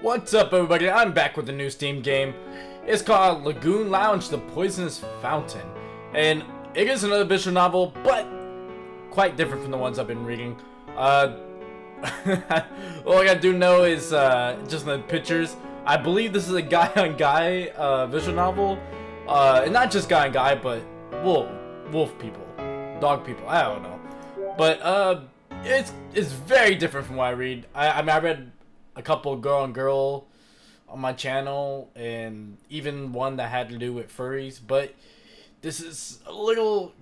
What's up, everybody? I'm back with a new Steam game. It's called Lagoon Lounge: The Poisonous Fountain, and it is another visual novel, but quite different from the ones I've been reading. All I gotta do know is just the pictures. I believe this is a guy-on-guy visual novel, and not just guy-on-guy, but wolf people, dog people. I don't know, but it's very different from what I read. I mean, I read a couple girl on girl on my channel, and even one that had to do with furries, but this is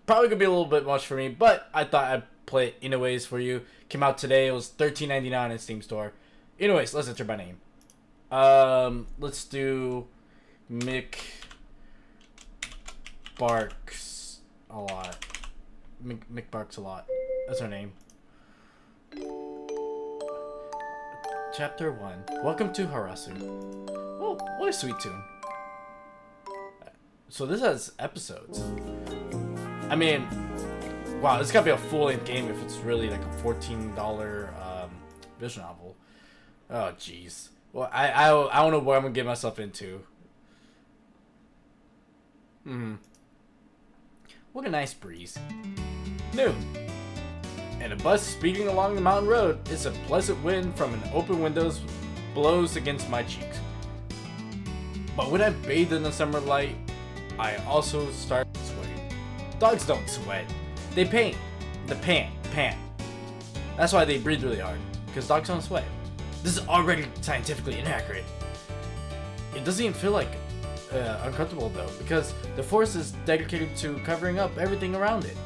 probably gonna be a little bit much for me, but I thought I'd play it anyways for you. Came out today. It was $13.99 in Steam store. Anyways, let's enter my name. Let's do Mick Barks a lot. Mick Barks a lot. That's her name. Chapter 1. Welcome to Harasu. Oh, what a sweet tune. So this has episodes. I mean, wow, this gotta be a full-length game if it's really like a $14 visual novel. Oh, jeez. Well, I don't know what I'm gonna get myself into. What a nice breeze. Noon. And a bus speeding along the mountain road. It's a pleasant wind from an open windows blows against my cheeks. But when I bathe in the summer light, I also start sweating. Dogs don't sweat. They pant. Pant. That's why they breathe really hard, because dogs don't sweat. This is already scientifically inaccurate. It doesn't even feel like uncomfortable though, because the forest is dedicated to covering up everything around it.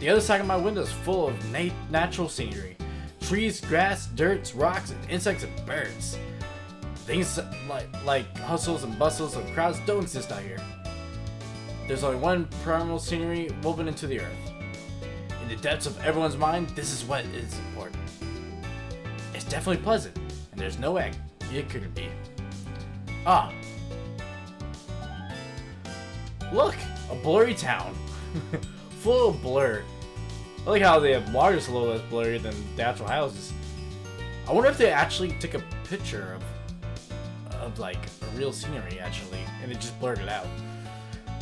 The other side of my window is full of natural scenery. Trees, grass, dirt, rocks, and insects and birds. Things like hustles and bustles and crowds don't exist out here. There's only one primal scenery woven into the earth. In the depths of everyone's mind, this is what is important. It's definitely pleasant, and there's no way it couldn't be. Ah. Look! A blurry town. Full of blur. I like how the water's a little less blurry than the actual houses. I wonder if they actually took a picture of like a real scenery actually, and it just blurred it out.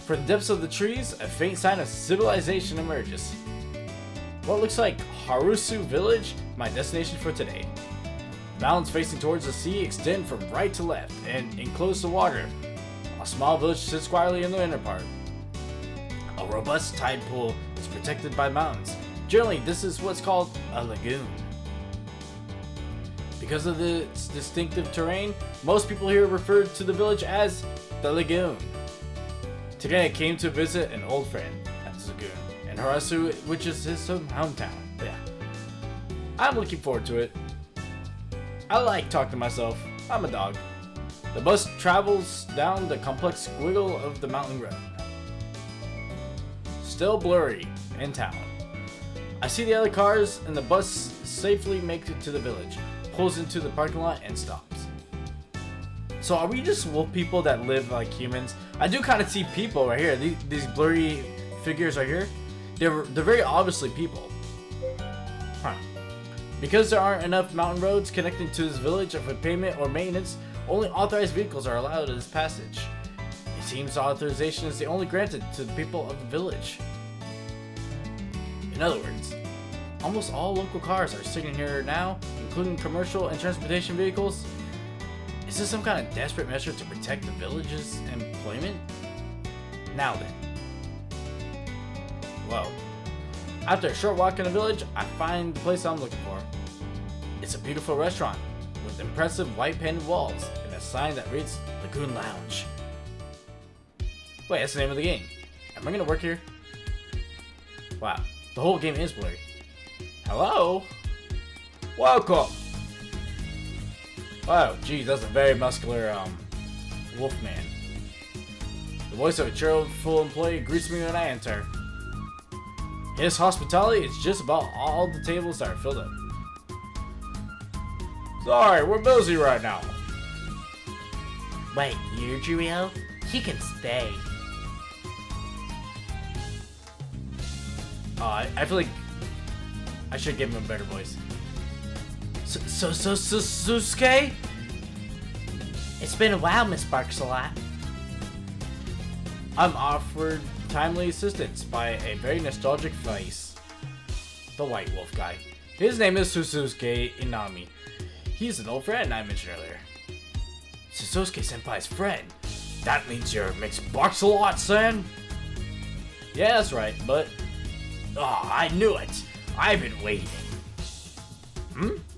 From the depths of the trees, a faint sign of civilization emerges. What looks like Harusu Village, my destination for today. Mountains facing towards the sea extend from right to left and enclose the water. A small village sits quietly in the inner part. A robust tide pool is protected by mountains. Generally, this is what's called a lagoon. Because of its distinctive terrain, most people here refer to the village as the Lagoon. Today I came to visit an old friend at the Lagoon, and Harasu, which is his hometown. Yeah. I'm looking forward to it. I like talking to myself. I'm a dog. The bus travels down the complex squiggle of the mountain road. Still blurry in town. I see the other cars, and the bus safely makes it to the village, pulls into the parking lot, and stops. So are we just wolf people that live like humans? I do kind of see people right here. These blurry figures right here. They're very obviously people. Huh. Because there aren't enough mountain roads connecting to this village for payment or maintenance, only authorized vehicles are allowed this passage. It seems authorization is the only granted to the people of the village. In other words, almost all local cars are sitting here now, including commercial and transportation vehicles. Is this some kind of desperate measure to protect the village's employment? Now then. Whoa. After a short walk in the village, I find the place I'm looking for. It's a beautiful restaurant with impressive white painted walls and a sign that reads Lagoon Lounge. Wait, that's the name of the game. Am I gonna work here? Wow, the whole game is blurry. Hello? Welcome! Wow, geez, that's a very muscular, wolf man. The voice of a cheerful employee greets me when I enter. His hospitality is just about all the tables that are filled up. Sorry, we're busy right now. Wait, you're Jurio? He can stay. I feel like I should give him a better voice. Susuke? It's been a while, Miss Barks-a-lot. I'm offered timely assistance by a very nostalgic face. The White Wolf guy. His name is Susuke Inami. He's an old friend I mentioned earlier. Susuke-senpai's friend? That means you're Miss Barks-a-lot-san? Yeah, that's right, but... Oh, I knew it! I've been waiting.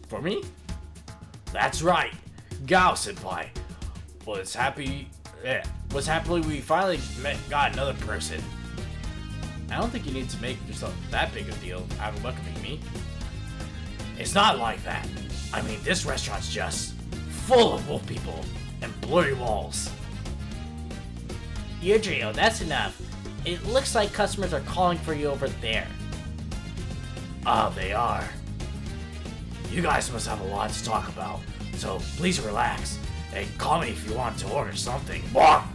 For me? That's right. Gao-senpai was happily we finally got another person. I don't think you need to make yourself that big a deal out of welcoming me. It's not like that. I mean, this restaurant's just full of wolf people and blurry walls. Yujiro, that's enough. It looks like customers are calling for you over there. Ah, they are. You guys must have a lot to talk about, so please relax and call me if you want to order something. Well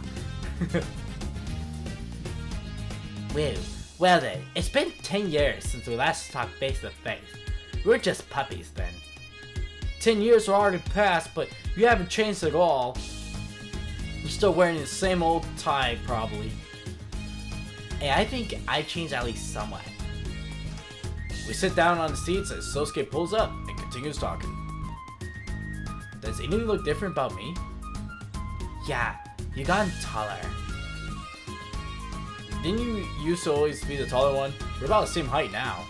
then, it's been 10 years since we last talked face to face. We were just puppies then. 10 years are already passed, but you haven't changed at all. You're still wearing the same old tie, probably. Hey, I think I changed at least somewhat. We sit down on the seats as Sosuke pulls up and continues talking. Does anything look different about me? Yeah, you gotten taller. Didn't you used to always be the taller one? We're about the same height now.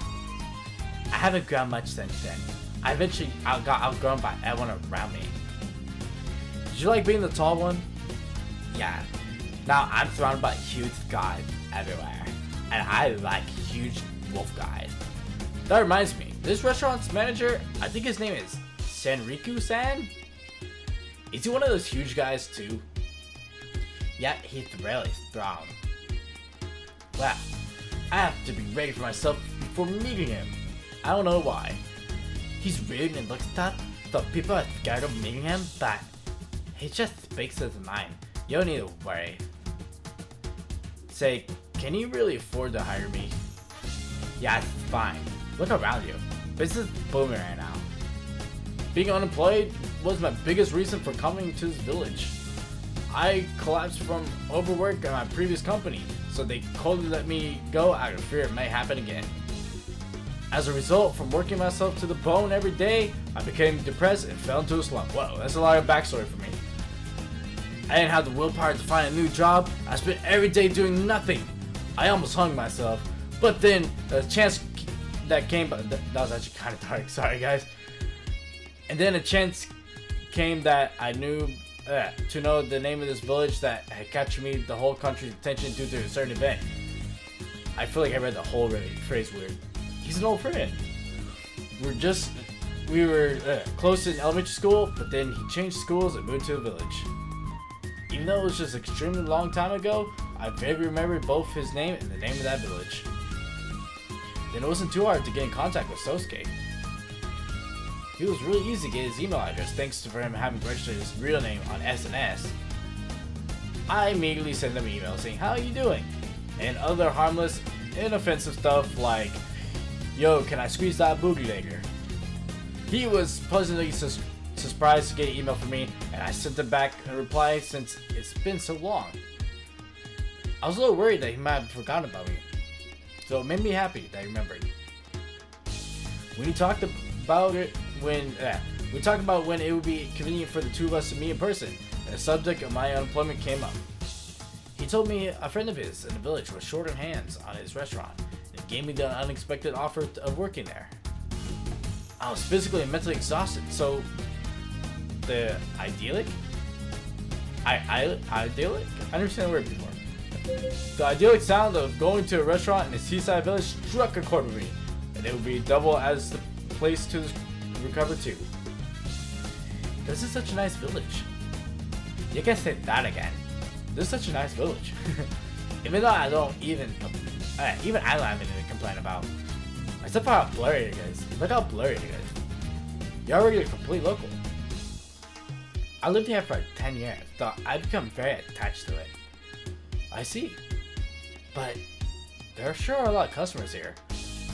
I haven't grown much since then. I eventually got outgrown by everyone around me. Did you like being the tall one? Yeah. Now I'm surrounded by huge guys everywhere. And I like huge wolf guys. That reminds me, this restaurant's manager, I think his name is Senriku-san? Is he one of those huge guys too? Yeah, he's really strong. Wow, I have to be ready for myself before meeting him. I don't know why. He's rude and looks tough, so people are scared of meeting him, but he just speaks his mind. You don't need to worry. Say, can you really afford to hire me? Yeah, it's fine. Look around you. Business is booming right now. Being unemployed was my biggest reason for coming to this village. I collapsed from overwork at my previous company, so they coldly let me go out of fear it may happen again. As a result, from working myself to the bone every day, I became depressed and fell into a slump. Whoa, that's a lot of backstory for me. I didn't have the willpower to find a new job. I spent every day doing nothing. I almost hung myself, but then a chance that came, but that was actually kind of dark, sorry guys. And then a chance came that I knew to know the name of this village that had captured me the whole country's attention due to a certain event. I feel like I read the whole phrase weird. He's an old friend. We were close in elementary school, but then he changed schools and moved to the village. Even though it was just an extremely long time ago, I vaguely remember both his name and the name of that village. Then it wasn't too hard to get in contact with Sosuke. It was really easy to get his email address thanks to him having registered his real name on SNS. I immediately sent him an email saying, "How are you doing?" and other harmless, inoffensive stuff like, "Yo, can I squeeze that booty later?" He was pleasantly surprised to get an email from me, and I sent him back a reply since it's been so long. I was a little worried that he might have forgotten about me, so it made me happy that he remembered. We talked about when it would be convenient for the two of us to meet in person, and the subject of my unemployment came up. He told me a friend of his in the village was short on hands on his restaurant, and gave me the unexpected offer of working there. I was physically and mentally exhausted, so the idyllic? Idyllic? I understand the word before. The idyllic sound of going to a restaurant in a seaside village struck a chord with me, and it would be double as the place to recover to. This is such a nice village. You can say that again. This is such a nice village. Even though I don't even I don't have anything to complain about. Except for how blurry it is. Look how blurry it is. You're already a complete local. I lived here for 10 years, so I've become very attached to it. I see. But there are sure a lot of customers here.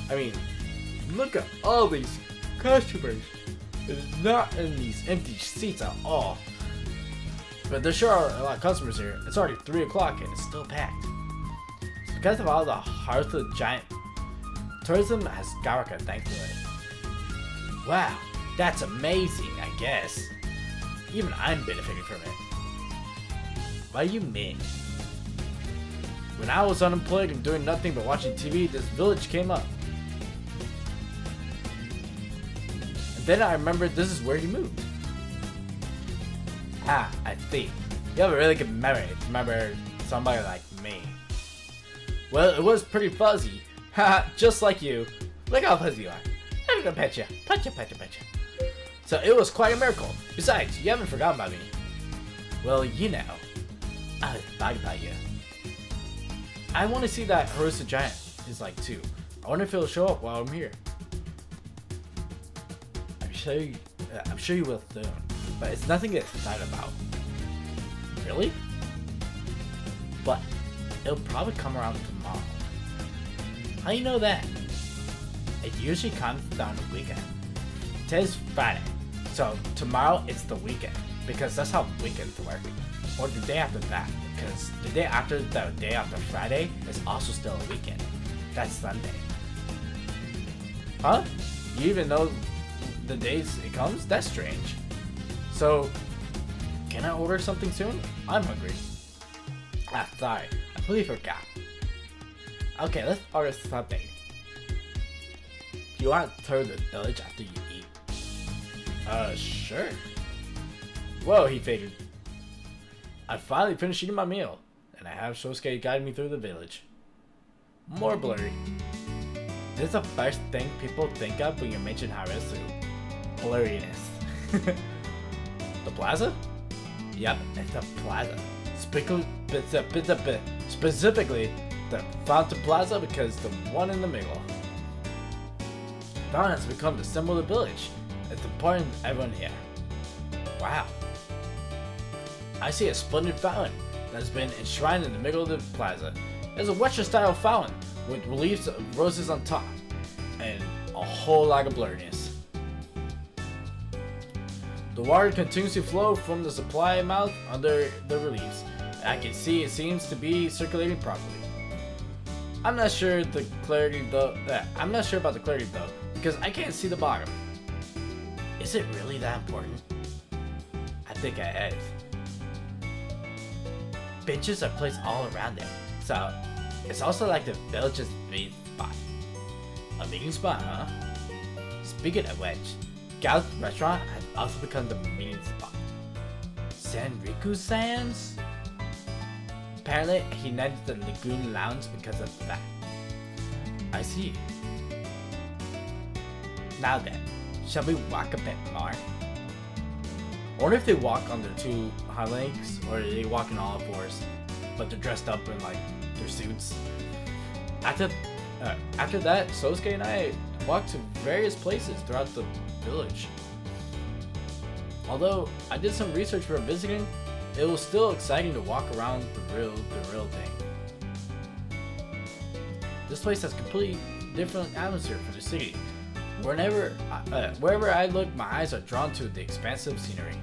I mean, look at all these customers. Not in these empty seats at all. But there sure are a lot of customers here. It's already 3 o'clock and it's still packed. It's because of all the Hearth of the Giant. Tourism has skyrocketed thanks to it. Wow, that's amazing, I guess. Even I'm benefiting from it. What do you mean? When I was unemployed and doing nothing but watching TV, this village came up. And then I remembered this is where he moved. Ah, I see. You have a really good memory to remember somebody like me. Well, it was pretty fuzzy. Haha, just like you. Look how fuzzy you are. I'm gonna pet you. Pet you. So it was quite a miracle. Besides, you haven't forgotten about me. Well, you know, I thought about you. I want to see that Hearth of the Giant is like too. I wonder if it'll show up while I'm here. I'm sure you will soon. But it's nothing to get excited about. Really? But it'll probably come around tomorrow. How do you know that? It usually comes down the weekend. Today's Friday, so tomorrow it's the weekend because that's how weekends work. Or the day after that, because the day after Friday is also still a weekend. That's Sunday. Huh? You even know the days it comes? That's strange. So, can I order something soon? I'm hungry. Ah, sorry. I completely forgot. Okay, let's order something. Do you want to tour the village after you eat? Sure. Whoa, he figured. I finally finished eating my meal, and I have Shosuke guide me through the village. More blurry. This is the first thing people think of when you mention Harasu. Blurriness. The plaza? Yep, it's a plaza. Specifically, the Fountain Plaza because the one in the middle. Fountain has become the symbol of the village. It's important to everyone here. Wow. I see a splendid fountain that has been enshrined in the middle of the plaza. It's a Western style fountain with reliefs of roses on top and a whole lot of blurriness. The water continues to flow from the supply mouth under the reliefs. I can see it seems to be circulating properly. I'm not sure about the clarity though, because I can't see the bottom. Is it really that important? I think it is. Benches are placed all around it, so it's also like the village's meeting spot. A meeting spot, huh? Speaking of which, Gal's restaurant has also become the meeting spot. Sanriku-san's? Apparently, he named the Lagoon Lounge because of that. I see. Now then, shall we walk a bit more? I wonder if they walk on their two hind legs, or they walk in all fours, but they're dressed up in like their suits. After that, Sosuke and I walked to various places throughout the village. Although I did some research for visiting, it was still exciting to walk around the real thing. This place has completely different atmosphere for the city. Wherever I look, my eyes are drawn to the expansive scenery.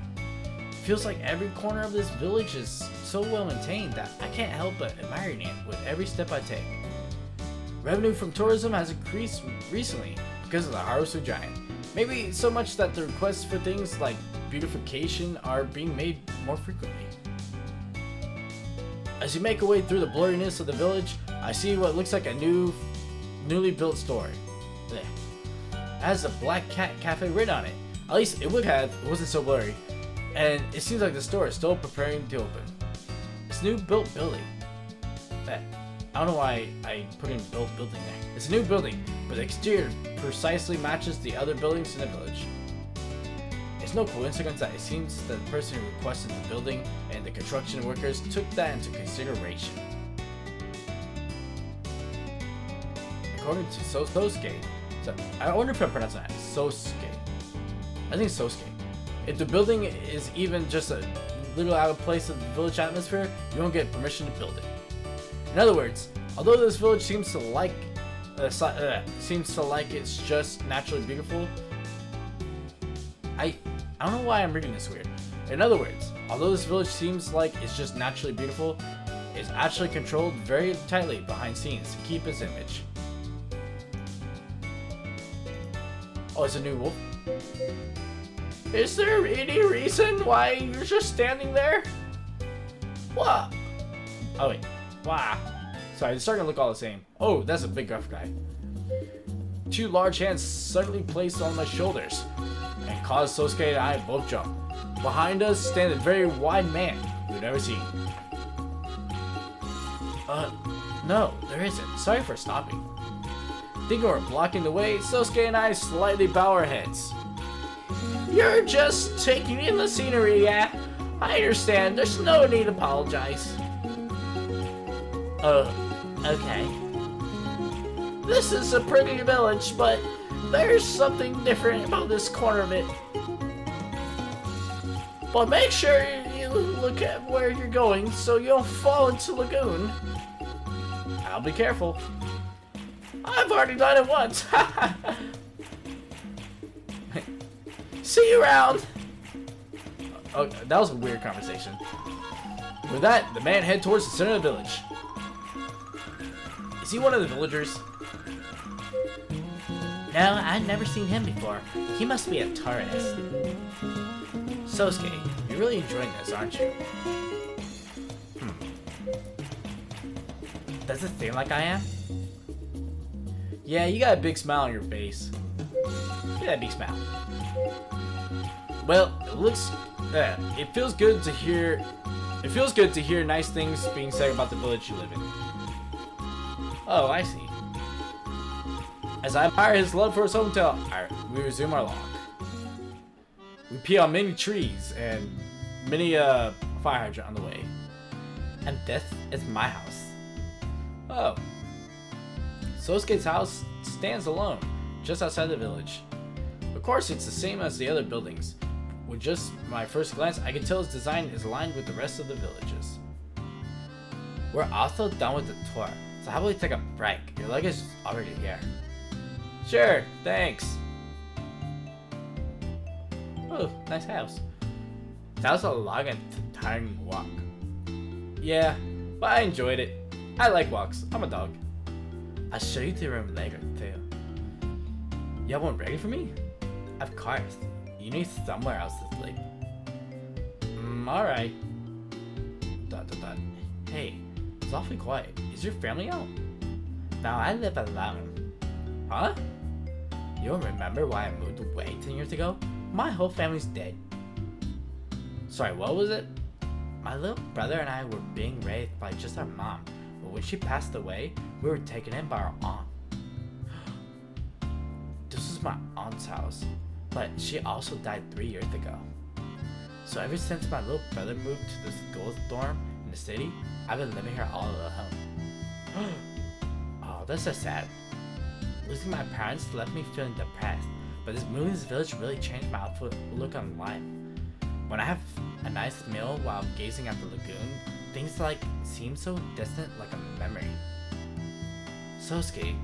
It feels like every corner of this village is so well maintained that I can't help but admiring it with every step I take. Revenue from tourism has increased recently because of the Hearth of the Giant. Maybe so much that the requests for things like beautification are being made more frequently. As you make your way through the blurriness of the village, I see what looks like a newly built store. There. It has a Black Cat Cafe written on it. At least it would have, it wasn't so blurry. And it seems like the store is still preparing to open. It's a new built building. I don't know why I put in built building there. It's a new building, but the exterior precisely matches the other buildings in the village. It's no coincidence that it seems that the person who requested the building and the construction workers took that into consideration. According to Sosuke, so I wonder if I'm pronouncing that, Sosuke. I think Sosuke. If the building is even just a little out of place in the village atmosphere, you won't get permission to build it. In other words, although this village seems to like it's just naturally beautiful, I don't know why I'm reading this weird. In other words, although this village seems like it's just naturally beautiful, it's actually controlled very tightly behind scenes to keep its image. Oh, it's a new wolf. Is there any reason why you're just standing there? What? Oh wait. Wow. Sorry, it's starting to look all the same. Oh, that's a big gruff guy. Two large hands suddenly placed on my shoulders and caused Sosuke and I both jump. Behind us stands a very wide man we've never seen. No, there isn't. Sorry for stopping. Thinking we're blocking the way, Sosuke and I slightly bow our heads. You're just taking in the scenery, yeah? I understand. There's no need to apologize. Okay. This is a pretty village, but there's something different about this corner of it. But make sure you look at where you're going so you don't fall into Lagoon. I'll be careful. I've already done it once. See you around. Oh, that was a weird conversation. With that, the man head towards the center of the village. Is he one of the villagers? No, I've never seen him before. He must be a tourist. Sosuke, you're really enjoying this, aren't you? Does it seem like I am? Yeah, you got a big smile on your face. Look at that big smile. Well, it feels good to hear. It feels good to hear nice things being said about the village you live in. Oh, I see. As I admire his love for his hometown, we resume our walk. We pee on many trees and many fire hydrant on the way. And this is my house. Oh. Sosuke's house stands alone, just outside the village. Of course, it's the same as the other buildings. With just my first glance, I can tell its design is aligned with the rest of the villages. We're also done with the tour, so how about we take a break? Your luggage is already here. Sure, thanks. Oh, nice house. That was a long and tiring walk. Yeah, but I enjoyed it. I like walks. I'm a dog. I'll show you the room later, too. You have one ready for me? Of course. You need somewhere else to sleep. Alright. ... Hey, It's awfully quiet. Is your family out? now I live alone. Huh? You don't remember why I moved away 10 years ago? My whole family's dead. Sorry, what was it? My little brother and I were being raised by just our mom, but when she passed away, we were taken in by our aunt. This is my aunt's house, but she also died 3 years ago. So ever since my little brother moved to the school dorm in the city, I've been living here all alone. Oh, that's so sad. Losing my parents left me feeling depressed, but this moving to this village really changed my outlook on life. When I have a nice meal while gazing at the lagoon, things like seem so distant, like a memory. Sosuke,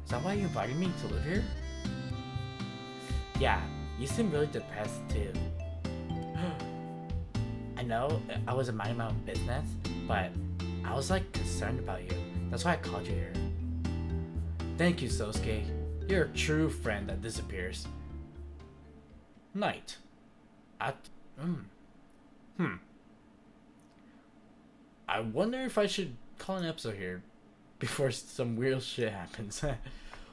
is that why you invited me to live here? Yeah, you seem really depressed too. I know I wasn't minding my own business, but I was like concerned about you. That's why I called you here. Thank you, Sosuke. You're a true friend that disappears. Night. I wonder if I should call an episode here before some weird shit happens.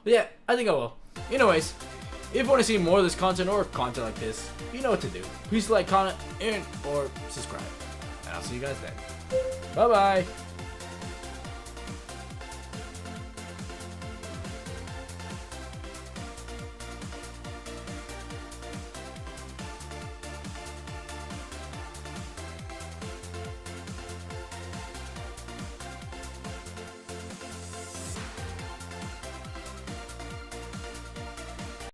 Yeah, I think I will. Anyways, if you want to see more of this content or content like this, you know what to do. Please like, comment, and or subscribe. And I'll see you guys then. Bye bye.